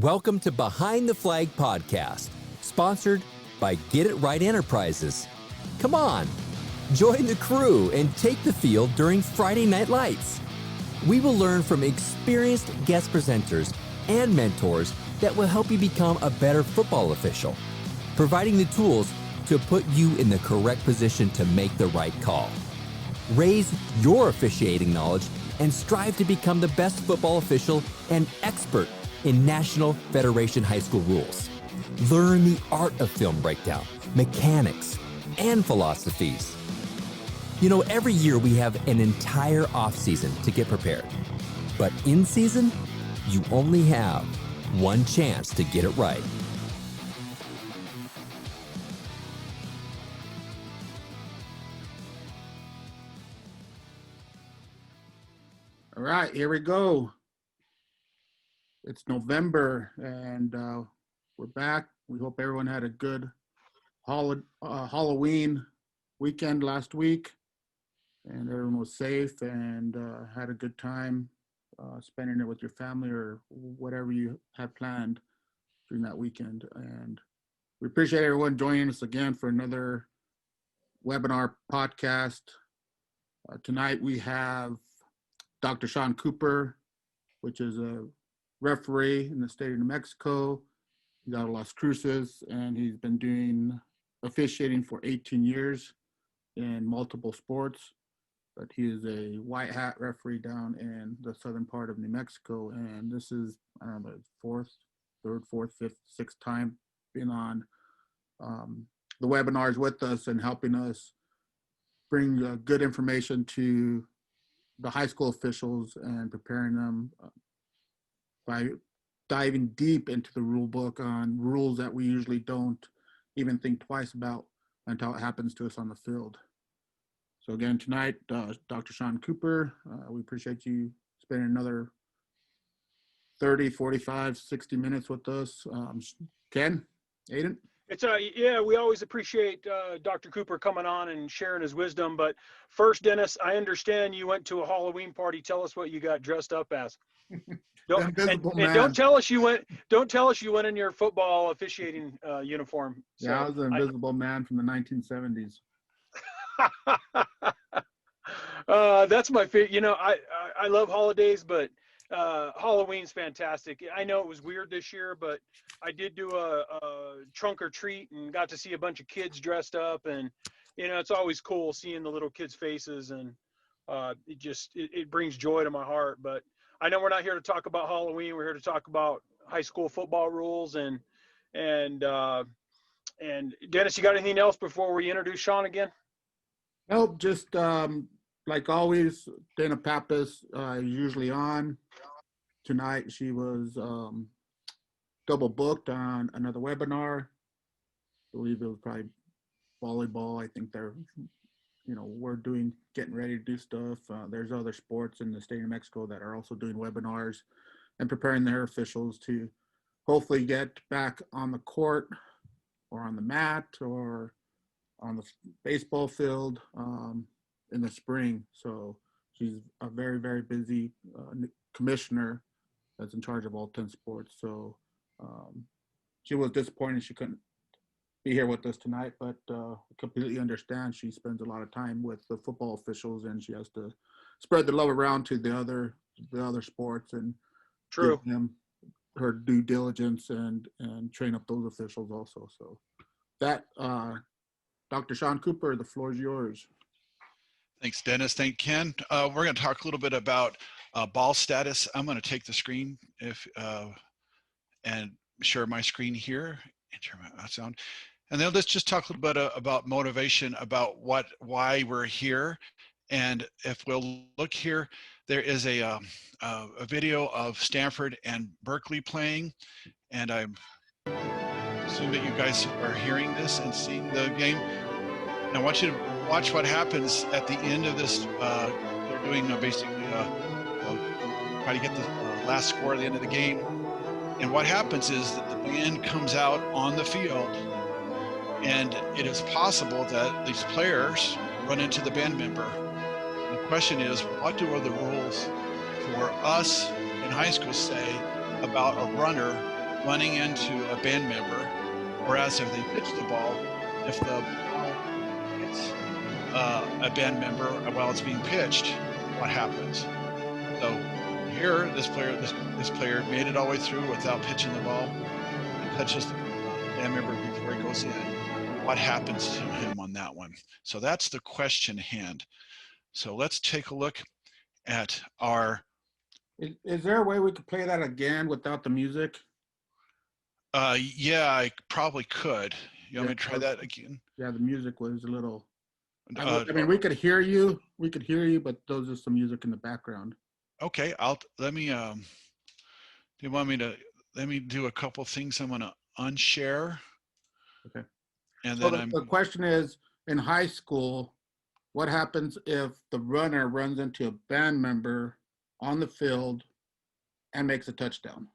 Welcome to Behind the Flag Podcast, sponsored by Get It Right Enterprises. Come on, join the crew and take the field during Friday Night Lights. We will learn from experienced guest presenters and mentors that will help you become a better football official, providing the tools to put you in the correct position to make the right call. Raise your officiating knowledge and strive to become the best football official and expert in National Federation High School rules. Learn the art of film breakdown, mechanics, and philosophies. You know, every year we have an entire off-season to get prepared. But in season, you only have one chance to get it right. All right, here we go. It's November, and we're back. We hope everyone had a good Halloween weekend last week, and everyone was safe and had a good time spending it with your family or whatever you had planned during that weekend. And we appreciate everyone joining us again for another webinar podcast. Tonight we have Dr. Shaun Cooper, which is a referee in the state of New Mexico. He's out of Las Cruces, and he's been doing officiating for 18 years in multiple sports. But he is a white hat referee down in the southern part of New Mexico, and this is, I don't know, third, fourth, fifth, sixth time being on the webinars with us and helping us bring good information to the high school officials and preparing them by diving deep into the rule book on rules that we usually don't even think twice about until it happens to us on the field. So again, tonight, Dr. Shaun Cooper, we appreciate you spending another 30, 45, 60 minutes with us. Ken, Aiden? It's yeah, we always appreciate Dr. Cooper coming on and sharing his wisdom. But first, Dennis, I understand you went to a Halloween party. Tell us what you got dressed up as. And don't tell us you went. Don't tell us you went in your football officiating uniform. So yeah, I was an invisible man from the 1970s. That's my favorite. You know, I love holidays, but Halloween's fantastic. I know it was weird this year, but I did do a trunk or treat and got to see a bunch of kids dressed up, and you know, it's always cool seeing the little kids' faces, and it brings joy to my heart. But I know we're not here to talk about Halloween. We're here to talk about high school football rules, and Dennis, you got anything else before we introduce Shaun again? Nope, just like always, Dana Pappas usually on. Tonight she was double booked on another webinar. I believe it was probably volleyball. I think they're, we're getting ready to do stuff. There's other sports in the state of New Mexico that are also doing webinars and preparing their officials to hopefully get back on the court or on the mat or on the baseball field in the spring. So she's a very, very busy commissioner that's in charge of all 10 sports. So she was disappointed she couldn't be here with us tonight, but completely understand. She spends a lot of time with the football officials, and she has to spread the love around to the other sports and give them her due diligence and train up those officials also. So that Dr. Shaun Cooper, the floor is yours. Thanks, Dennis. Thank Ken. We're going to talk a little bit about ball status. I'm going to take the screen and share my screen here and share my sound. And then let's just talk a little bit about motivation, about why we're here. And if we'll look here, there is a video of Stanford and Berkeley playing, and I assume that you guys are hearing this and seeing the game. And I want you to watch what happens at the end of this. They're doing basically try to get the last score at the end of the game. And what happens is that the band comes out on the field, and it is possible that these players run into the band member. The question is, what do the rules for us in high school say about a runner running into a band member, whereas if they pitch the ball, if the ball hits a band member while it's being pitched, what happens? So here, this player made it all the way through without pitching the ball and touches the band member before he goes in. What happens to him on that one? So that's the question hand. So let's take a look at our. Is there a way we could play that again without the music? Yeah, I probably could. You want me to try that again? Yeah, the music was a little. I mean, we could hear you. We could hear you, but those are some music in the background. Okay, let me. Do you want me to? Let me do a couple things. I'm going to unshare. Okay. And So then the question is, in high school, what happens if the runner runs into a band member on the field and makes a touchdown?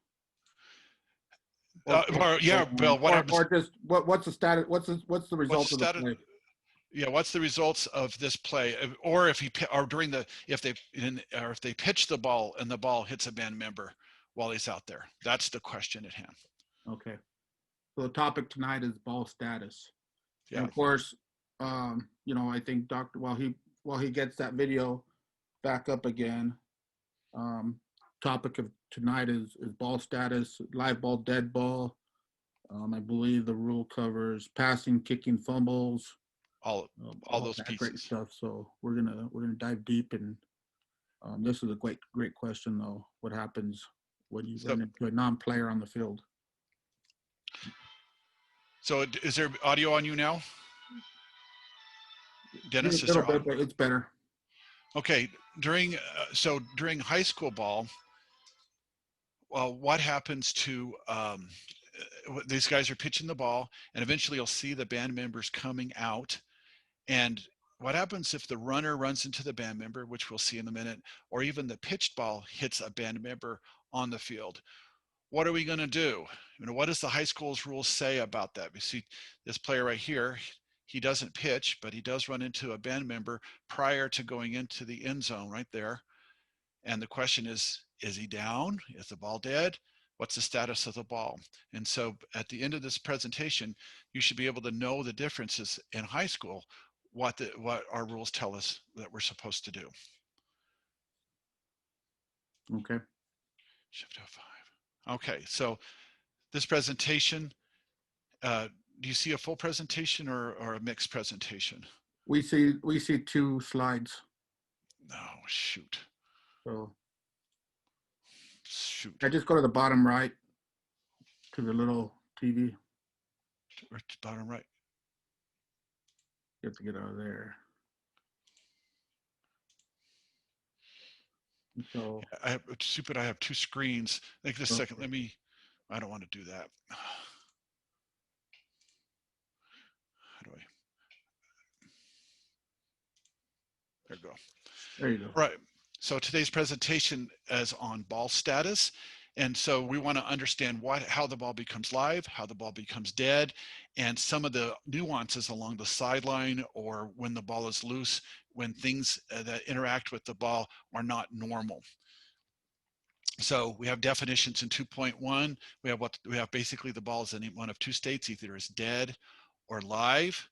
Yeah, Bill. What happens? Or just what's the status? What's the result of the play? Yeah, what's the results of this play? Or if if they pitch the ball and the ball hits a band member while he's out there. That's the question at hand. Okay. So the topic tonight is ball status. Yeah. And of course, I think Doctor, while he gets that video back up again, topic of tonight is ball status, live ball, dead ball. I believe the rule covers passing, kicking, fumbles, all those pieces. Great stuff. So we're gonna dive deep, and this is a great question though. What happens when you run into a non-player on the field? So is there audio on you now, Dennis? Is there audio? It's better. Okay. During high school ball, well, what happens to these guys are pitching the ball, and eventually you'll see the band members coming out. And what happens if the runner runs into the band member, which we'll see in a minute, or even the pitched ball hits a band member on the field? What are we going to do? What does the high school's rules say about that? We see this player right here. He doesn't pitch, but he does run into a band member prior to going into the end zone right there. And the question is he down? Is the ball dead? What's the status of the ball? And so at the end of this presentation, you should be able to know the differences in high school, what our rules tell us that we're supposed to do. Okay. Shift F5. Okay, so this presentation, do you see a full presentation or a mixed presentation? We see 2 slides. No, shoot. So shoot. I just go to the bottom right to the little TV. Bottom right. You have to get out of there. So I have 2 screens. Like this second. I don't want to do that. How do I? There you go. There you go. Right. So today's presentation is on ball status. And so we want to understand how the ball becomes live, how the ball becomes dead, and some of the nuances along the sideline or when the ball is loose, when things that interact with the ball are not normal. So we have definitions in 2.1. We have basically the ball is in one of 2 states, either is dead or live.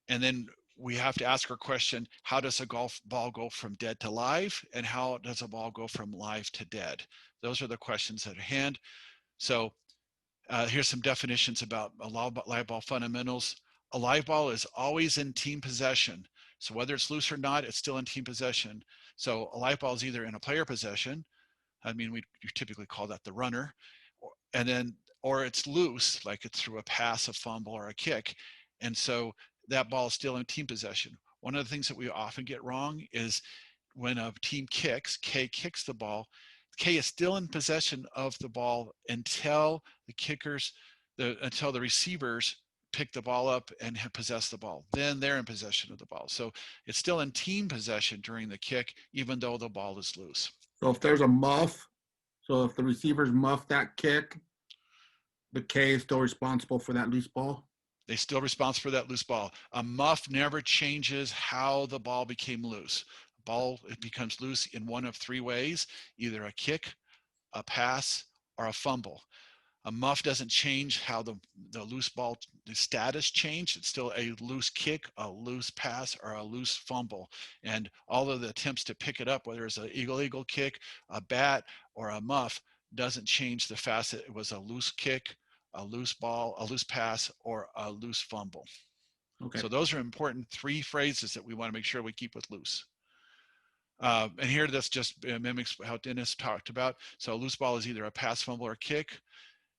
And then we have to ask our question, how does a golf ball go from dead to live? And how does a ball go from live to dead? Those are the questions at hand. So here's some definitions about live ball fundamentals. A live ball is always in team possession. So whether it's loose or not, it's still in team possession. So a live ball is either in a player possession. You typically call that the runner. Or it's loose, like it's through a pass, a fumble, or a kick. And so that ball is still in team possession. One of the things that we often get wrong is when a team kicks, K kicks the ball, K is still in possession of the ball until until the receivers pick the ball up and possess the ball. Then they're in possession of the ball. So it's still in team possession during the kick, even though the ball is loose. So if there's a muff, so if the receivers muff that kick, the K is still responsible for that loose ball? They're still responsible for that loose ball. A muff never changes how the ball became loose. It becomes loose in one of 3 ways, either a kick, a pass, or a fumble. A muff doesn't change how the loose ball the status change. It's still a loose kick, a loose pass, or a loose fumble. And all of the attempts to pick it up, whether it's an illegal kick, a bat, or a muff, doesn't change the fact that it was a loose kick, a loose ball, a loose pass, or a loose fumble. Okay. So those are important 3 phrases that we want to make sure we keep with loose. And here this just mimics how Dennis talked about. So a loose ball is either a pass, fumble, or kick.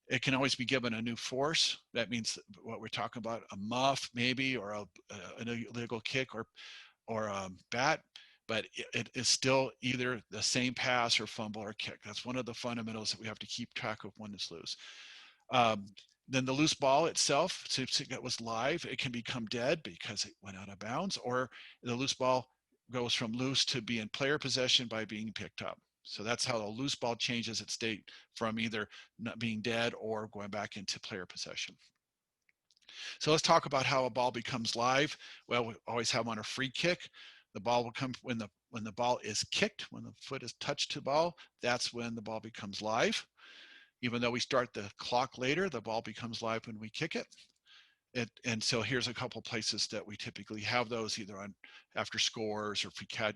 It can always be given a new force. That means what we're talking about, a muff maybe, or an illegal kick, or a bat, but it is still either the same pass or fumble or kick. That's one of the fundamentals that we have to keep track of when it's loose. Then the loose ball itself, since it was live, it can become dead because it went out of bounds, or the loose ball goes from loose to be in player possession by being picked up. So that's how the loose ball changes its state from either not being dead or going back into player possession. So let's talk about how a ball becomes live. Well, we always have them on a free kick. The ball will come when the ball is kicked, when the foot is touched to the ball, that's when the ball becomes live. Even though we start the clock later, the ball becomes live when we kick it. And so here's a couple places that we typically have those, either on after scores or free catch.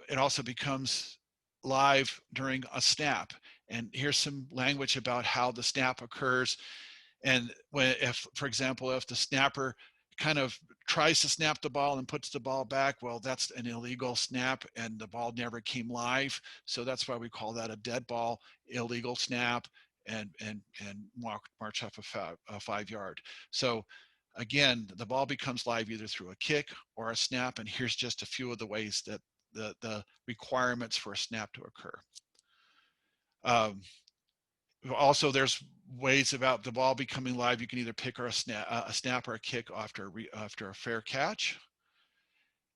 It also becomes live during a snap. And here's some language about how the snap occurs. And if, for example, if the snapper kind of tries to snap the ball and puts the ball back, well, that's an illegal snap and the ball never came live. So that's why we call that a dead ball, illegal snap, and march off a 5 yard. So again, the ball becomes live either through a kick or a snap. And here's just a few of the ways that the requirements for a snap to occur. Also, there's ways about the ball becoming live. You can either pick or a snap or a kick after a fair catch.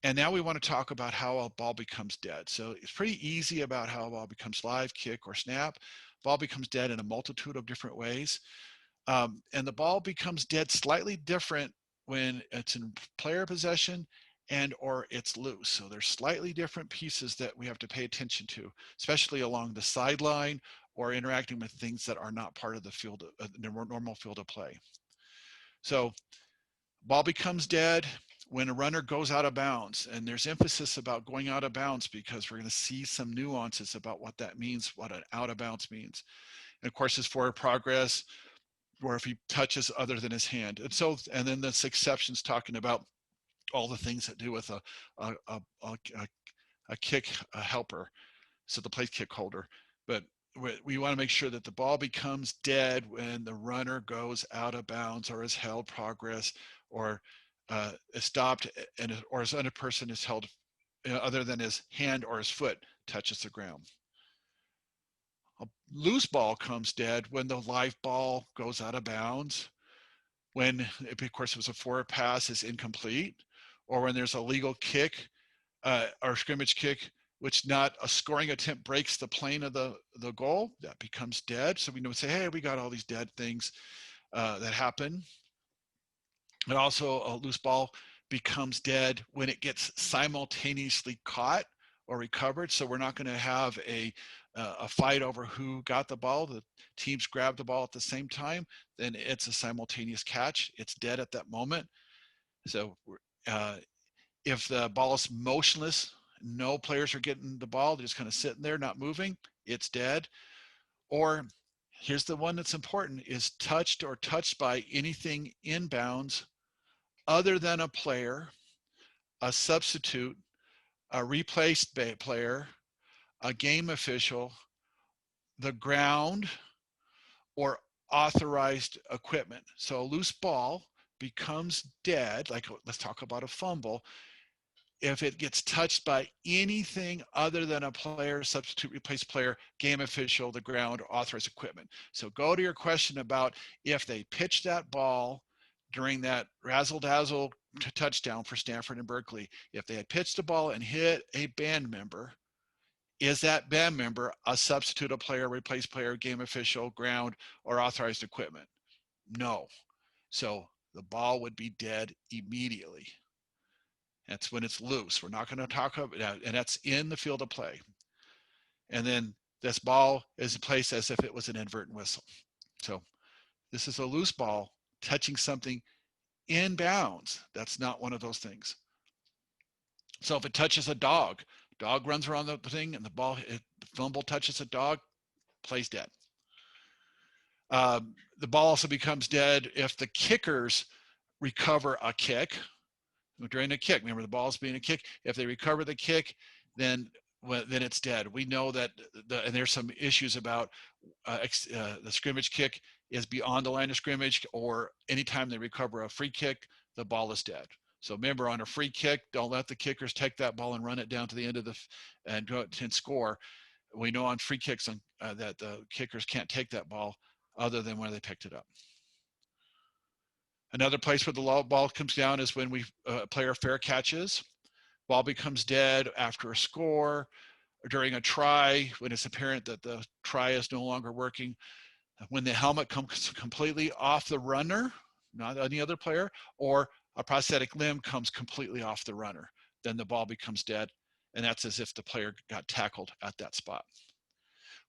And now we want to talk about how a ball becomes dead. So it's pretty easy about how a ball becomes live, kick, or snap. Ball becomes dead in a multitude of different ways. And the ball becomes dead slightly different when it's in player possession and or it's loose. So there's slightly different pieces that we have to pay attention to, especially along the sideline or interacting with things that are not part of the field, the normal field of play. So ball becomes dead when a runner goes out of bounds, and there's emphasis about going out of bounds because we're going to see some nuances about what that means, what an out of bounds means. And of course, his forward progress, or if he touches other than his hand. And so, and then this exceptions talking about all the things that do with a kick, a helper, so the plate kick holder. But we want to make sure that the ball becomes dead when the runner goes out of bounds or is held progress or is stopped, or as another person is held other than his hand or his foot touches the ground. A loose ball comes dead when the live ball goes out of bounds, when, of course, it was a forward pass is incomplete, or when there's a legal kick or scrimmage kick, which not a scoring attempt breaks the plane of the goal, that becomes dead. So we know, say, hey, we got all these dead things that happen. And also a loose ball becomes dead when it gets simultaneously caught or recovered. So we're not going to have a fight over who got the ball. The teams grab the ball at the same time, then it's a simultaneous catch. It's dead at that moment. So if the ball is motionless, no players are getting the ball, they're just kind of sitting there, not moving, it's dead. Or here's the one that's important, is touched or touched by anything inbounds other than a player, a substitute, a replaced player, a game official, the ground, or authorized equipment. So a loose ball becomes dead, like let's talk about a fumble, if it gets touched by anything other than a player, substitute, replace player, game official, the ground, or authorized equipment. So go to your question about if they pitch that ball during that razzle-dazzle touchdown for Stanford and Berkeley, if they had pitched the ball and hit a band member, is that band member a substitute, a player, replace player, game official, ground, or authorized equipment? No. So the ball would be dead immediately. That's when it's loose. We're not going to talk about that, and that's in the field of play. And then this ball is placed as if it was an inadvertent whistle. So this is a loose ball touching something in bounds. That's not one of those things. So if it touches a dog runs around the thing and the fumble touches a dog, plays dead. The ball also becomes dead if the kickers recover a kick during a kick. Remember, the ball's being a kick. If they recover the kick, then it's dead. We know that, and there's some issues about the scrimmage kick is beyond the line of scrimmage, or anytime they recover a free kick, the ball is dead. So remember, on a free kick, don't let the kickers take that ball and run it down to the end of and go and score. We know on free kicks that the kickers can't take that ball other than where they picked it up. Another place where the ball comes down is when we player fair catches. Ball becomes dead after a score, or during a try, when it's apparent that the try is no longer working. When the helmet comes completely off the runner, not any other player, or a prosthetic limb comes completely off the runner, then the ball becomes dead, and that's as if the player got tackled at that spot.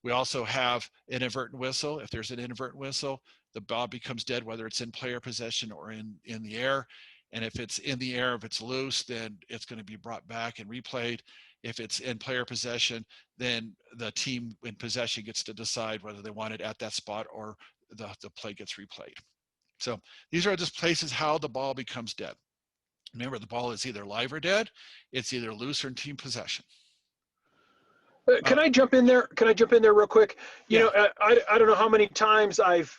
We also have an inadvertent whistle. If there's an inadvertent whistle, the ball becomes dead, whether it's in player possession or in the air. And if it's in the air, if it's loose, then it's going to be brought back and replayed. If it's in player possession, then the team in possession gets to decide whether they want it at that spot or the play gets replayed. So these are just places how the ball becomes dead. Remember, the ball is either live or dead. It's either loose or in team possession. Can I jump in there? Can I jump in there real quick? You know, I don't know how many times I've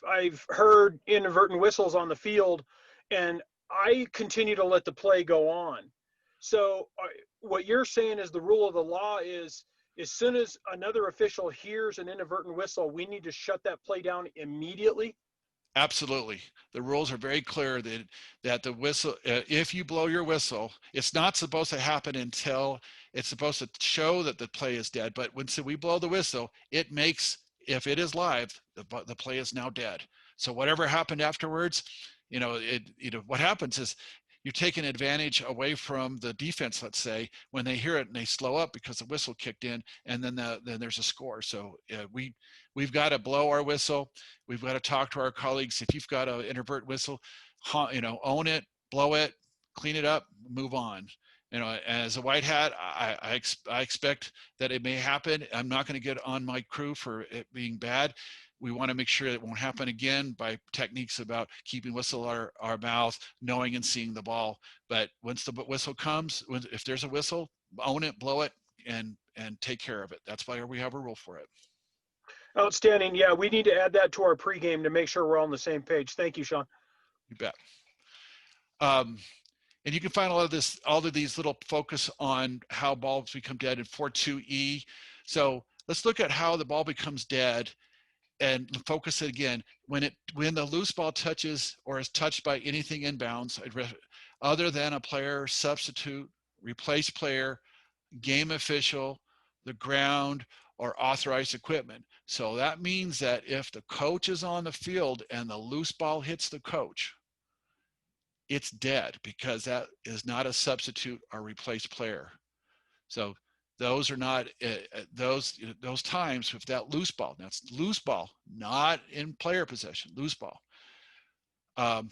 heard inadvertent whistles on the field, and I continue to let the play go on. So what you're saying is the rule of the law is, as soon as another official hears an inadvertent whistle, we need to shut that play down immediately? Absolutely. The rules are very clear that the whistle, if you blow your whistle, it's not supposed to happen until it's supposed to show that the play is dead. But when we blow the whistle, it makes, if it is live, the play is now dead. So whatever happened afterwards, what happens is you're taking advantage away from the defense, let's say, when they hear it and they slow up because the whistle kicked in, and then there's a score. So we've got to blow our whistle. We've got to talk to our colleagues. If you've got an inadvertent whistle, own it, blow it, clean it up, move on. As a white hat, I expect that it may happen. I'm not going to get on my crew for it being bad. We want to make sure it won't happen again by techniques about keeping whistle our mouth, knowing and seeing the ball. But once the whistle comes, if there's a whistle, own it, blow it, and take care of it. That's why we have a rule for it. Outstanding. Yeah, we need to add that to our pregame to make sure we're all on the same page. Thank you, Shaun. You bet. And you can find all of these little focus on how balls become dead in 4.2e. So let's look at how the ball becomes dead and focus it again. When the loose ball touches or is touched by anything inbounds, other than a player, substitute, replace player, game official, the ground, or authorized equipment. So that means that if the coach is on the field and the loose ball hits the coach, it's dead, because that is not a substitute or replaced player. So those are not those times with that loose ball. That's loose ball, not in player possession, loose ball.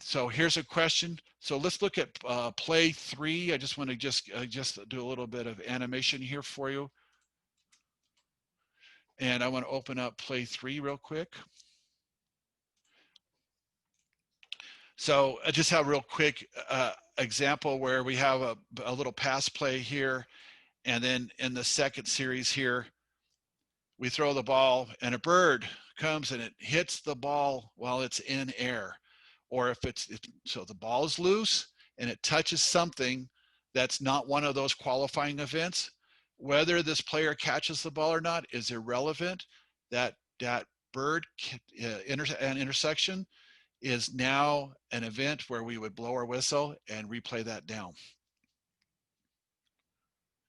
So here's a question. So let's look at play 3. I just want to just do a little bit of animation here for you. And I want to open up play 3 real quick. So I just have a real quick example where we have a little pass play here. And then in the second series here, we throw the ball and a bird comes and it hits the ball while it's in air. Or if so the ball is loose and it touches something that's not one of those qualifying events, whether this player catches the ball or not is irrelevant. That bird intersection is now an event where we would blow our whistle and replay that down.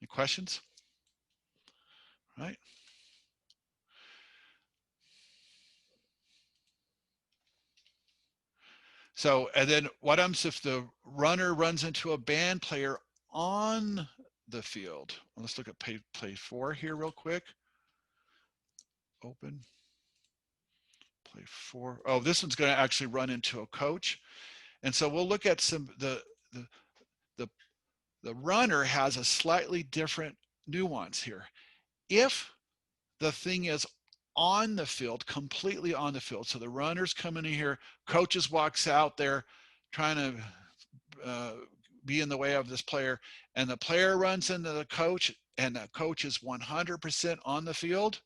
Any questions? Right. So, and then what happens if the runner runs into a band player on the field? Let's look at play 4 here real quick. open. Play 4. Oh, this one's going to actually run into a coach. And so we'll look at some, the runner has a slightly different nuance here. If the thing is on the field, completely on the field, so the runner's coming in here, coaches walks out there trying to be in the way of this player, and the player runs into the coach, and the coach is 100% on the field,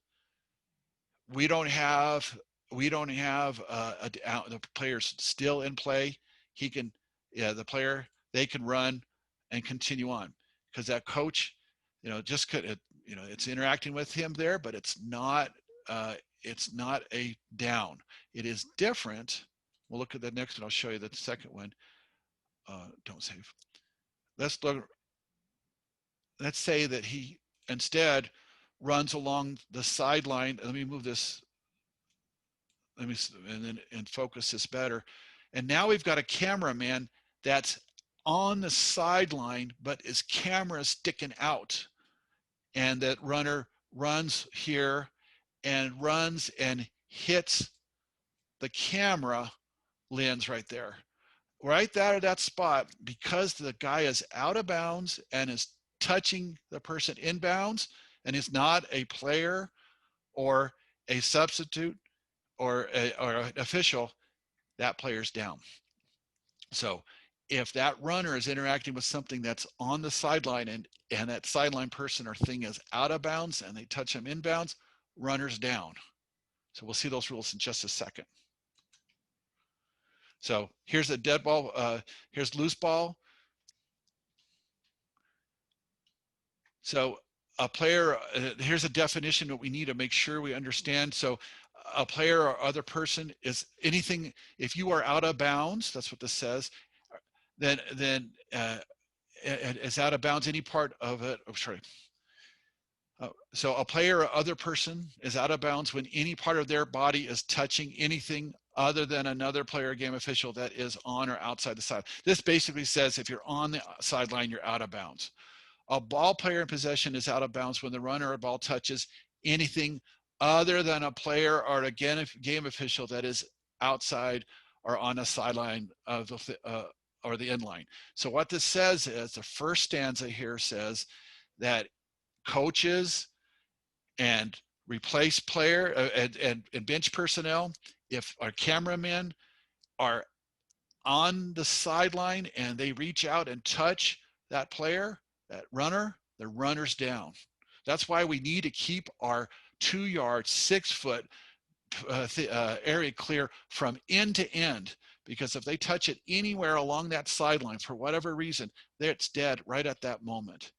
we don't have the player's still in play. He can, the player, they can run and continue on, because that coach, just could, it's interacting with him there, but it's not a down. It is different. We'll look at the next one. I'll show you the second one. Don't save. Let's say that he instead runs along the sideline. Let me move this. And focus this better. And now we've got a cameraman that's on the sideline, but his camera is sticking out. And that runner runs here and runs and hits the camera lens right there. Right there at that spot, because the guy is out of bounds and is touching the person inbounds and is not a player or a substitute or an official, that player's down. So if that runner is interacting with something that's on the sideline and that sideline person or thing is out of bounds and they touch them inbounds, runner's down. So we'll see those rules in just a second. So here's a dead ball, here's loose ball. So a player, here's a definition that we need to make sure we understand. So a player or other person is anything, if you are out of bounds, that's what this says, then it's out of bounds, any part of it. Oh, sorry. So a player or other person is out of bounds when any part of their body is touching anything other than another player or game official that is on or outside the side. This basically says if you're on the sideline, you're out of bounds. A ball player in possession is out of bounds when the runner or ball touches anything other than a player or a game official that is outside or on a sideline of or the end line. So what this says is, the first stanza here says that coaches and replace player and bench personnel, if our cameramen are on the sideline and they reach out and touch that player, that runner, the runner's down. That's why we need to keep our 2 yard, 6 foot area clear from end to end, because if they touch it anywhere along that sideline for whatever reason, it's dead right at that moment.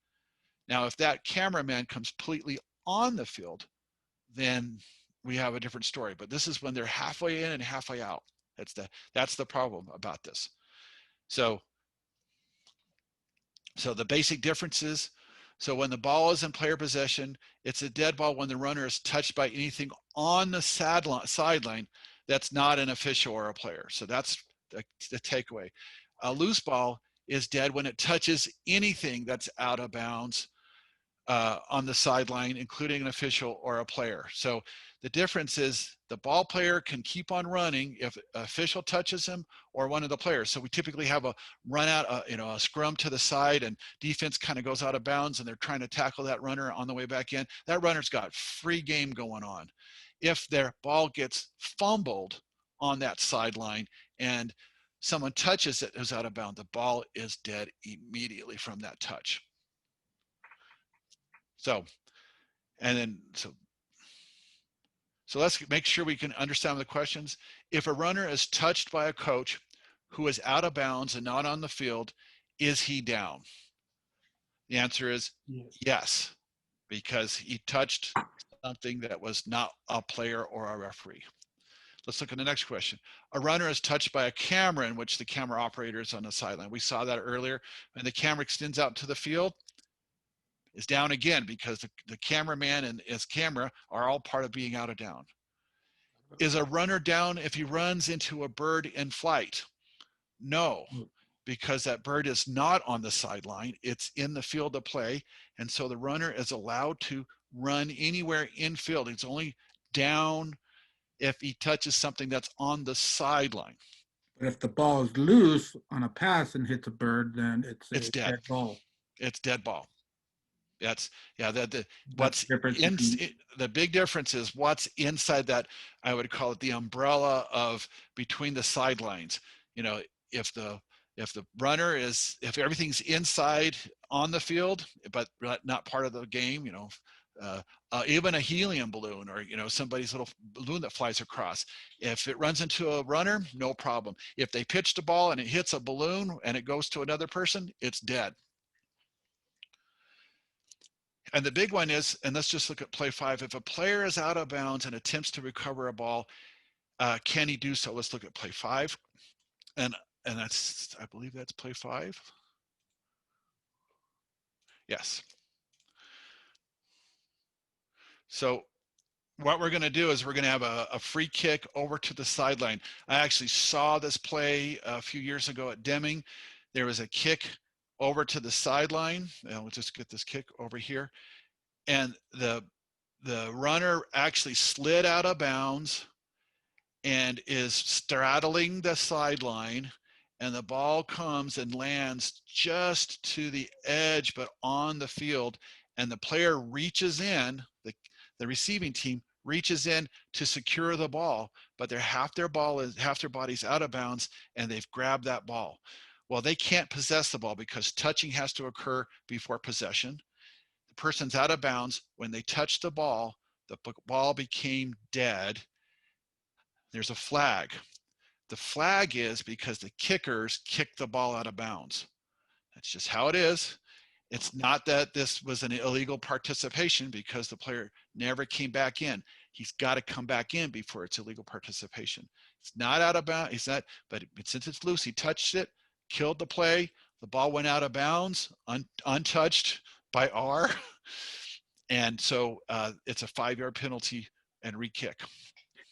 Now, if that cameraman comes completely on the field, then we have a different story. But this is when they're halfway in and halfway out. That's the problem about this. So the basic differences. So when the ball is in player possession, it's a dead ball when the runner is touched by anything on the sideline that's not an official or a player. So that's the takeaway. A loose ball is dead when it touches anything that's out of bounds on the sideline, including an official or a player. So the difference is the ball player can keep on running if an official touches him or one of the players. So we typically have a run out, a scrum to the side, and defense kind of goes out of bounds and they're trying to tackle that runner on the way back in. That runner's got free game going on. If their ball gets fumbled on that sideline and someone touches it who's out of bounds, the ball is dead immediately from that touch. So let's make sure we can understand the questions. If a runner is touched by a coach who is out of bounds and not on the field, is he down? The answer is yes, because he touched something that was not a player or a referee. Let's look at the next question. A runner is touched by a camera in which the camera operator is on the sideline. We saw that earlier. When the camera extends out to the field, is down again, because the cameraman and his camera are all part of being out of down. Is a runner down if he runs into a bird in flight? No, because that bird is not on the sideline. It's in the field of play. And so the runner is allowed to run anywhere in field. It's only down if he touches something that's on the sideline. But if the ball is loose on a pass and hits a bird, then it's It's a dead. dead ball. It's dead ball. That's That's what's the difference in between, the big difference is what's inside that. I would call it the umbrella of between the sidelines. You know, if the runner is, if everything's inside on the field but not part of the game, you know, even a helium balloon or, you know, somebody's little balloon that flies across, if it runs into a runner, no problem. If they pitch the ball and it hits a balloon and it goes to another person, it's dead. And the big one is, and let's just look at play 5. If a player is out of bounds and attempts to recover a ball, can he do so? Let's look at play 5. And that's, I believe that's play 5. Yes. So what we're going to do is we're going to have a free kick over to the sideline. I actually saw this play a few years ago at Deming. There was a kick over to the sideline. And we'll just get this kick over here. And the runner actually slid out of bounds and is straddling the sideline, and the ball comes and lands just to the edge but on the field, and the player reaches in, the receiving team reaches in to secure the ball, but half their body's out of bounds and they've grabbed that ball. Well, they can't possess the ball because touching has to occur before possession. The person's out of bounds. When they touch the ball became dead. There's a flag. The flag is because the kickers kicked the ball out of bounds. That's just how it is. It's not that this was an illegal participation because the player never came back in. He's got to come back in before it's illegal participation. It's not out of bounds. It's not, but since it's loose, he touched it, killed the play. The ball went out of bounds, untouched by R. And so it's a 5-yard penalty and re-kick.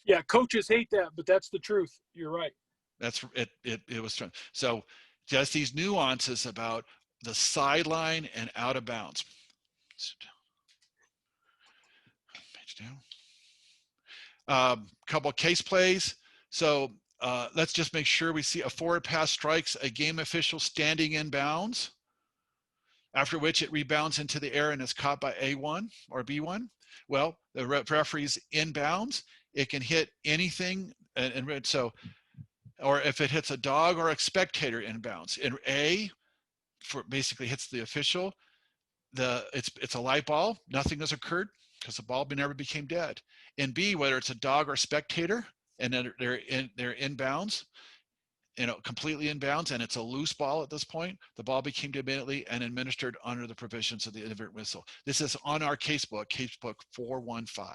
Yeah, coaches hate that, but that's the truth. You're right. That's it. It was fun. So just these nuances about the sideline and out of bounds. Page down. Couple of case plays. So let's just make sure we see a forward pass strikes a game official standing in bounds, after which it rebounds into the air and is caught by A1 or B1. Well, the referee's in bounds. It can hit anything, and so, or if it hits a dog or a spectator in bounds. In A, basically hits the official, it's a light ball, nothing has occurred because the ball never became dead. In B, whether it's a dog or spectator, and then they're in bounds, completely in bounds, and it's a loose ball at this point, the ball became dead immediately and administered under the provisions of the inadvertent whistle. This is on our casebook 415.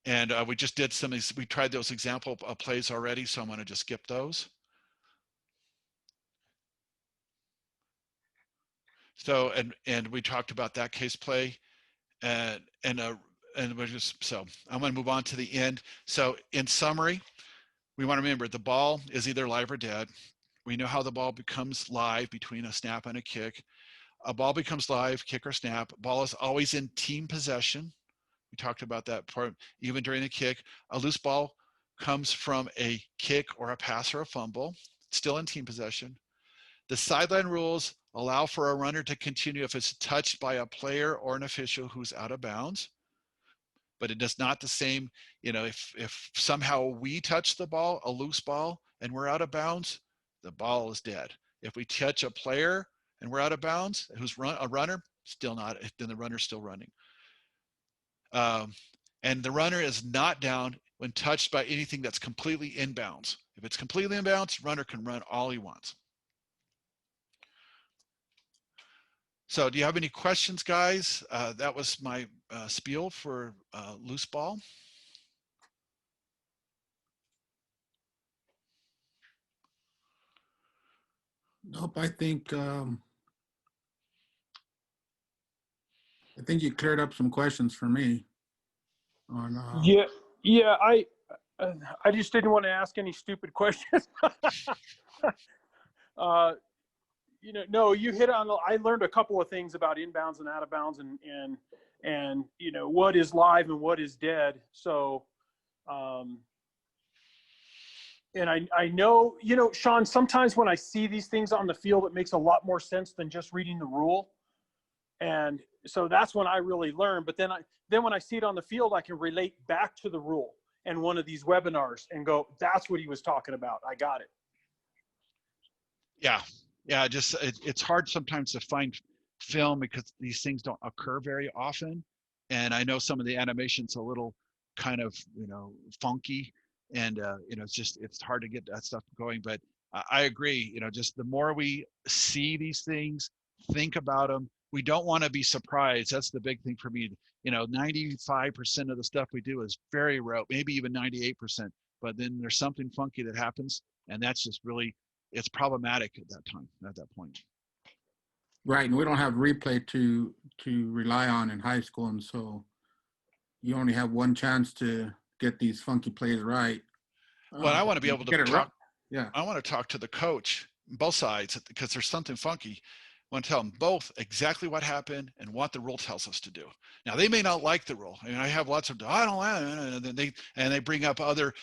And we just did we tried those example plays already, so I'm going to just skip those. So, and we talked about that case play, and we're just, so I'm going to move on to the end. So in summary, we want to remember the ball is either live or dead. We know how the ball becomes live between a snap and a kick. A ball becomes live, kick or snap. Ball is always in team possession. We talked about that part, even during the kick. A loose ball comes from a kick or a pass or a fumble, still in team possession. The sideline rules allow for a runner to continue if it's touched by a player or an official who's out of bounds. But it is not the same, if somehow we touch the ball, a loose ball, and we're out of bounds, the ball is dead. If we touch a player and we're out of bounds, who's a runner, still not, then the runner's still running. And the runner is not down when touched by anything that's completely inbounds. If it's completely inbounds, runner can run all he wants. So do you have any questions, guys? That was my spiel for loose ball. nope, I think you cleared up some questions for me on Yeah. I just didn't want to ask any stupid questions. No, you hit on. I learned a couple of things about inbounds and out of bounds, and and what is live and what is dead. So, and I know, Shaun, sometimes when I see these things on the field, it makes a lot more sense than just reading the rule. And so that's when I really learn. But then when I see it on the field, I can relate back to the rule and one of these webinars and go, that's what he was talking about. I got it. Yeah. Just it's hard sometimes to find film because these things don't occur very often. And I know some of the animation's a little kind of, funky, and it's hard to get that stuff going. But I agree, just the more we see these things, think about them, we don't want to be surprised. That's the big thing for me. 95% of the stuff we do is very rote, maybe even 98%, but then there's something funky that happens, and that's just really, it's problematic at that point. Right, and we don't have replay to rely on in high school, and so you only have one chance to get these funky plays right. Well, I want to be able to get it talk. right. Yeah, I want to talk to the coach, both sides, because there's something funky. I want to tell them both exactly what happened and what the rule tells us to do. Now, they may not like the rule. I mean, I have lots of, I don't like it. And they bring up other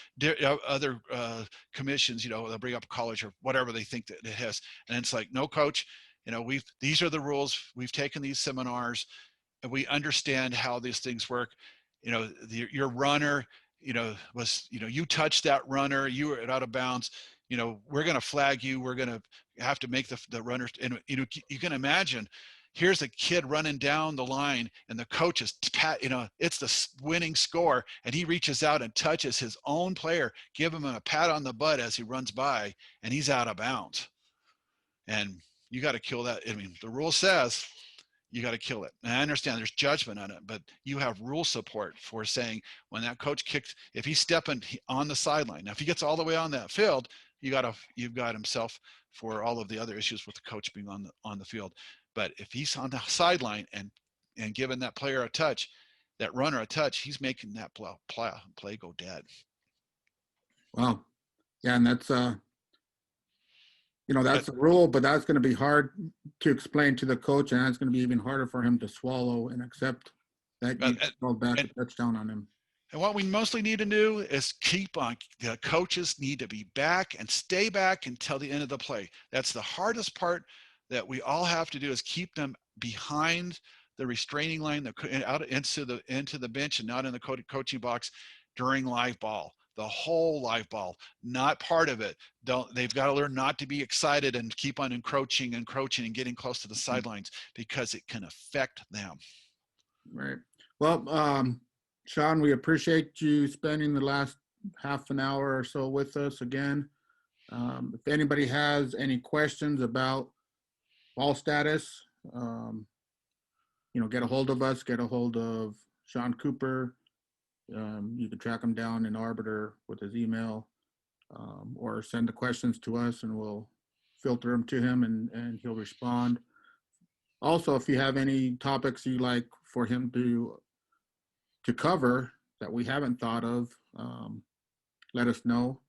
commissions, they'll bring up college or whatever they think that it has. And it's like, no, coach, these are the rules. We've taken these seminars and we understand how these things work. Your runner, you touched that runner, you were out of bounds. We're going to flag you. We're going to have to make the runners. And you can imagine, here's a kid running down the line, and the coach is it's the winning score, and he reaches out and touches his own player, give him a pat on the butt as he runs by, and he's out of bounds. And you got to kill that. I mean, the rule says you got to kill it. And I understand there's judgment on it, but you have rule support for saying when that coach kicks, if he's stepping on the sideline, now if he gets all the way on that field, you've got himself for all of the other issues with the coach being on the field. But if he's on the sideline and giving that player a touch, that runner a touch, he's making that play go dead. well, yeah, and that's that's the rule, but that's going to be hard to explain to the coach, and it's going to be even harder for him to swallow and accept that you called back a touchdown on him. And what we mostly need to do is keep on. The coaches need to be back and stay back until the end of the play. That's the hardest part that we all have to do, is keep them behind the restraining line, out into the bench and not in the coaching box during live ball. The whole live ball, not part of it. They've got to learn not to be excited and keep on encroaching and getting close to the sidelines, because it can affect them. Right. Well, Shaun, we appreciate you spending the last half an hour or so with us again. If anybody has any questions about ball status, get a hold of us, get a hold of Shaun Cooper. You can track him down in Arbiter with his email, or send the questions to us and we'll filter them to him and he'll respond. Also, if you have any topics you like for him to cover that we haven't thought of, let us know,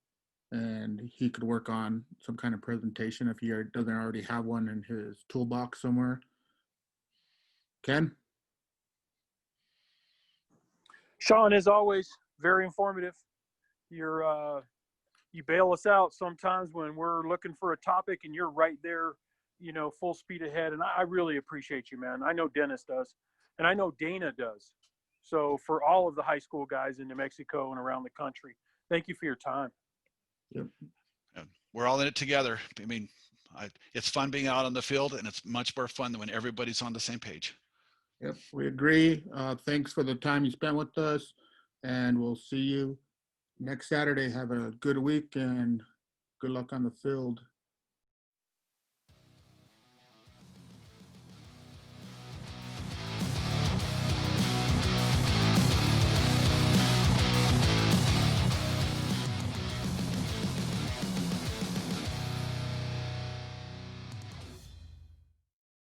and he could work on some kind of presentation if he doesn't already have one in his toolbox somewhere. Ken? Shaun, as always, very informative. You bail us out sometimes when we're looking for a topic, and you're right there, full speed ahead. And I really appreciate you, man. I know Dennis does, and I know Dana does. So for all of the high school guys in New Mexico and around the country, thank you for your time. Yep. We're all in it together. I mean, it's fun being out on the field, and it's much more fun than when everybody's on the same page. Yep, we agree. Thanks for the time you spent with us, and we'll see you next Saturday. Have a good week and good luck on the field.